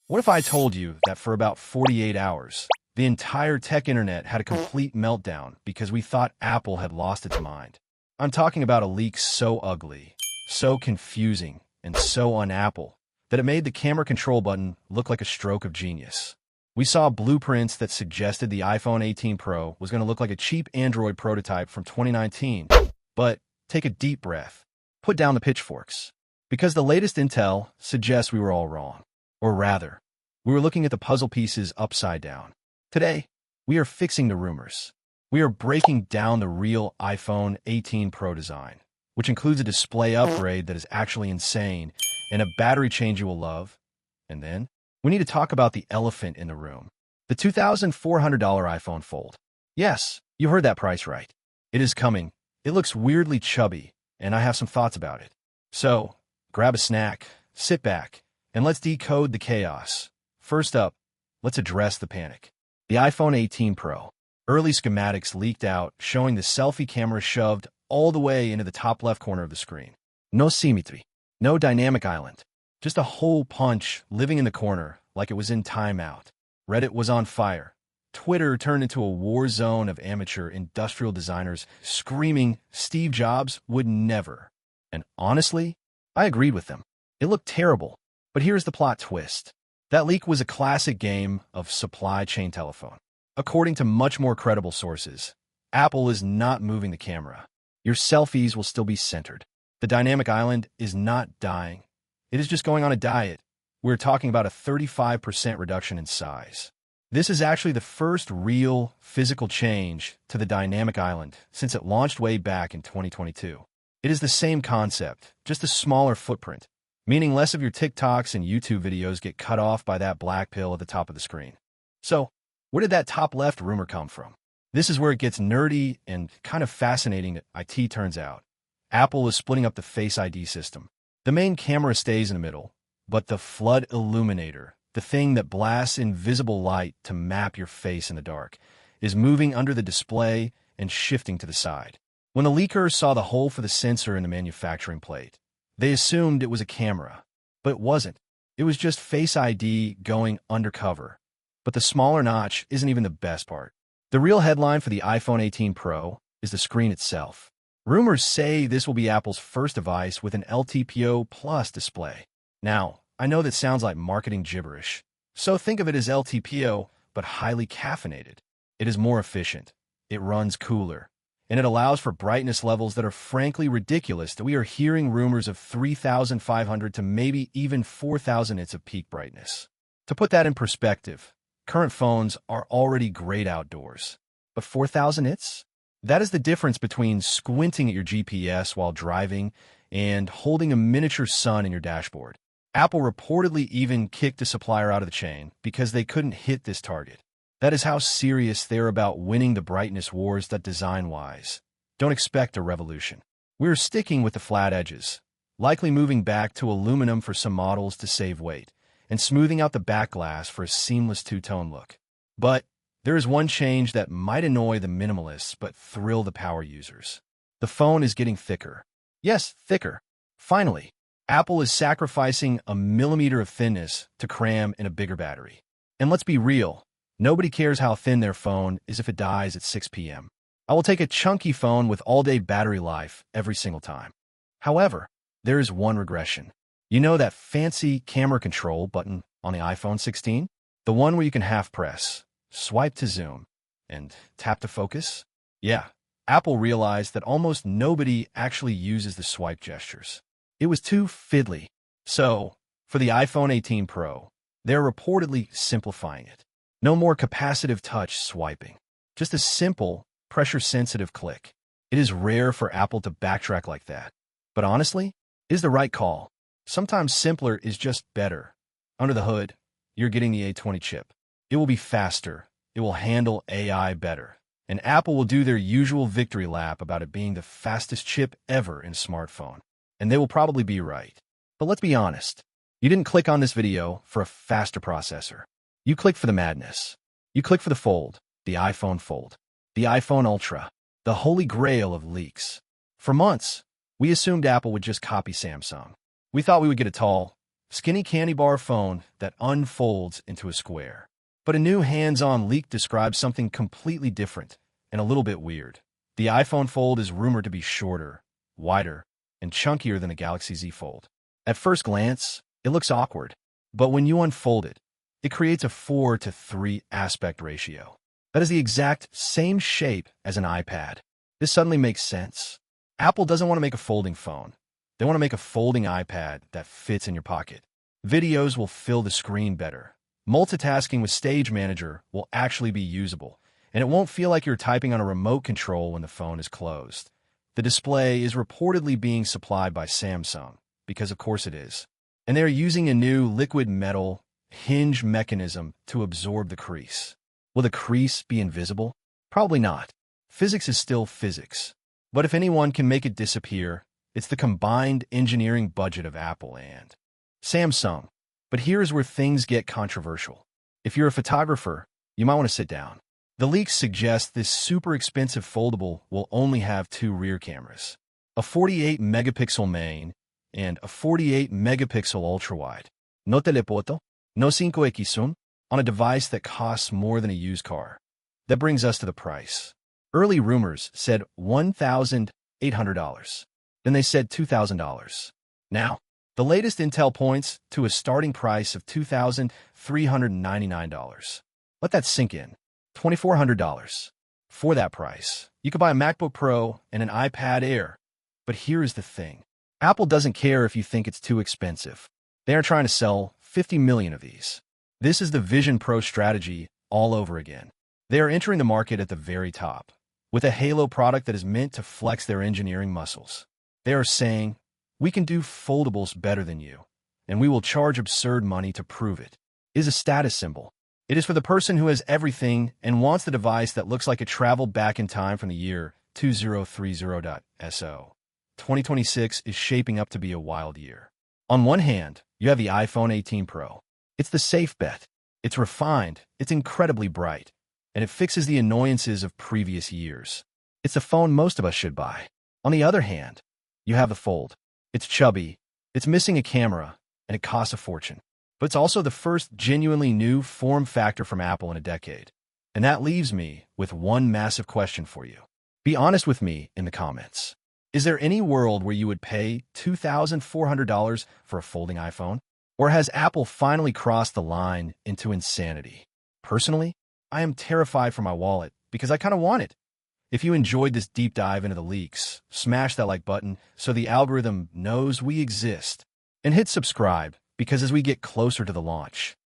What if I told you that for about 48 hours, the entire tech internet had a complete meltdown because we thought Apple had lost its mind? I'm talking about a leak so ugly, so confusing, and so un-Apple that it made the camera control button look like a stroke of genius. We saw blueprints that suggested the iPhone 18 Pro was going to look like a cheap Android prototype from 2019. But take a deep breath. Put down the pitchforks. Because the latest intel suggests we were all wrong. Or rather, we were looking at the puzzle pieces upside down. Today, we are fixing the rumors. We are breaking down the real iPhone 18 Pro design, which includes a display upgrade that is actually insane and a battery change you will love. And then, we need to talk about the elephant in the room. The $2,400 iPhone Fold. Yes, you heard that price right. It is coming. It looks weirdly chubby, and I have some thoughts about it. So, grab a snack, sit back, and let's decode the chaos. First up, let's address the panic. The iPhone 18 Pro. Early schematics leaked out showing the selfie camera shoved all the way into the top left corner of the screen. No symmetry, no dynamic island, just a hole punch living in the corner like it was in timeout. Reddit was on fire. Twitter turned into a war zone of amateur industrial designers screaming Steve Jobs would never. And honestly, I agreed with them. It looked terrible. But here's the plot twist. That leak was a classic game of supply chain telephone. According to much more credible sources, Apple is not moving the camera. Your selfies will still be centered. The dynamic island is not dying. It is just going on a diet. We're talking about a 35% reduction in size. This is actually the first real physical change to the dynamic island since it launched way back in 2022. It is the same concept, just a smaller footprint, meaning less of your TikToks and YouTube videos get cut off by that black pill at the top of the screen. So, where did that top left rumor come from? This is where it gets nerdy and kind of fascinating that IT turns out. Apple is splitting up the Face ID system. The main camera stays in the middle, but the flood illuminator, the thing that blasts invisible light to map your face in the dark, is moving under the display and shifting to the side. When the leakers saw the hole for the sensor in the manufacturing plate, they assumed it was a camera, but it wasn't. It was just Face ID going undercover. But the smaller notch isn't even the best part. The real headline for the iPhone 18 Pro is the screen itself. Rumors say this will be Apple's first device with an LTPO Plus display. Now, I know that sounds like marketing gibberish, so think of it as LTPO, but highly caffeinated. It is more efficient, it runs cooler, and it allows for brightness levels that are frankly ridiculous that we are hearing rumors of 3,500 to maybe even 4,000 nits of peak brightness. To put that in perspective, current phones are already great outdoors. But 4,000 nits? That is the difference between squinting at your GPS while driving and holding a miniature sun in your dashboard. Apple reportedly even kicked a supplier out of the chain because they couldn't hit this target. That is how serious they're about winning the brightness wars that design-wise. Don't expect a revolution. We're sticking with the flat edges, likely moving back to aluminum for some models to save weight, and smoothing out the back glass for a seamless two-tone look. But there is one change that might annoy the minimalists but thrill the power users. The phone is getting thicker. Yes, thicker. Finally, Apple is sacrificing a millimeter of thinness to cram in a bigger battery. And let's be real. Nobody cares how thin their phone is if it dies at 6 p.m. I will take a chunky phone with all-day battery life every single time. However, there is one regression. You know that fancy camera control button on the iPhone 16? The one where you can half-press, swipe to zoom, and tap to focus? Yeah, Apple realized that almost nobody actually uses the swipe gestures. It was too fiddly. So, for the iPhone 18 Pro, they're reportedly simplifying it. No more capacitive touch swiping. Just a simple, pressure-sensitive click. It is rare for Apple to backtrack like that. But honestly, it is the right call. Sometimes simpler is just better. Under the hood, you're getting the A20 chip. It will be faster. It will handle AI better. And Apple will do their usual victory lap about it being the fastest chip ever in a smartphone. And they will probably be right. But let's be honest. You didn't click on this video for a faster processor. You clicked for the madness. You clicked for the Fold, the iPhone Fold, the iPhone Ultra, the holy grail of leaks. For months, we assumed Apple would just copy Samsung. We thought we would get a tall, Skinny candy bar phone that unfolds into a square. But a new hands-on leak describes something completely different and a little bit weird. The iPhone Fold is rumored to be shorter, wider, and chunkier than the Galaxy Z Fold. At first glance, it looks awkward, but when you unfold it, it creates a 4:3 aspect ratio. That is the exact same shape as an iPad. This suddenly makes sense. Apple doesn't want to make a folding phone. They want to make a folding iPad that fits in your pocket. Videos will fill the screen better. Multitasking with Stage Manager will actually be usable, and it won't feel like you're typing on a remote control when the phone is closed. The display is reportedly being supplied by Samsung, because of course it is. And they're using a new liquid metal hinge mechanism to absorb the crease. Will the crease be invisible? Probably not. Physics is still physics. But if anyone can make it disappear, it's the combined engineering budget of Apple and Samsung. But here's where things get controversial. If you're a photographer, you might want to sit down. The leaks suggest this super expensive foldable will only have 2 rear cameras, a 48 megapixel main and a 48 megapixel ultrawide. No telephoto, no 5x zoom, on a device that costs more than a used car. That brings us to the price. Early rumors said $1,800. Then they said $2,000. Now, the latest intel points to a starting price of $2,399. Let that sink in. $2,400. For that price, you could buy a MacBook Pro and an iPad Air. But here is the thing. Apple doesn't care if you think it's too expensive. They are trying to sell 50 million of these. This is the Vision Pro strategy all over again. They are entering the market at the very top, with a Halo product that is meant to flex their engineering muscles. They are saying, we can do foldables better than you, and we will charge absurd money to prove it. It is a status symbol. It is for the person who has everything and wants the device that looks like it traveled back in time from the year 2030.so. 2026 is shaping up to be a wild year. On one hand, you have the iPhone 18 Pro. It's the safe bet. It's refined, it's incredibly bright, and it fixes the annoyances of previous years. It's a phone most of us should buy. On the other hand, you have the Fold. It's chubby, it's missing a camera, and it costs a fortune. But it's also the first genuinely new form factor from Apple in a decade. And that leaves me with one massive question for you. Be honest with me in the comments. Is there any world where you would pay $2,400 for a folding iPhone? Or has Apple finally crossed the line into insanity? Personally, I am terrified for my wallet because I kind of want it. If you enjoyed this deep dive into the leaks, smash that like button so the algorithm knows we exist. And hit subscribe because as we get closer to the launch,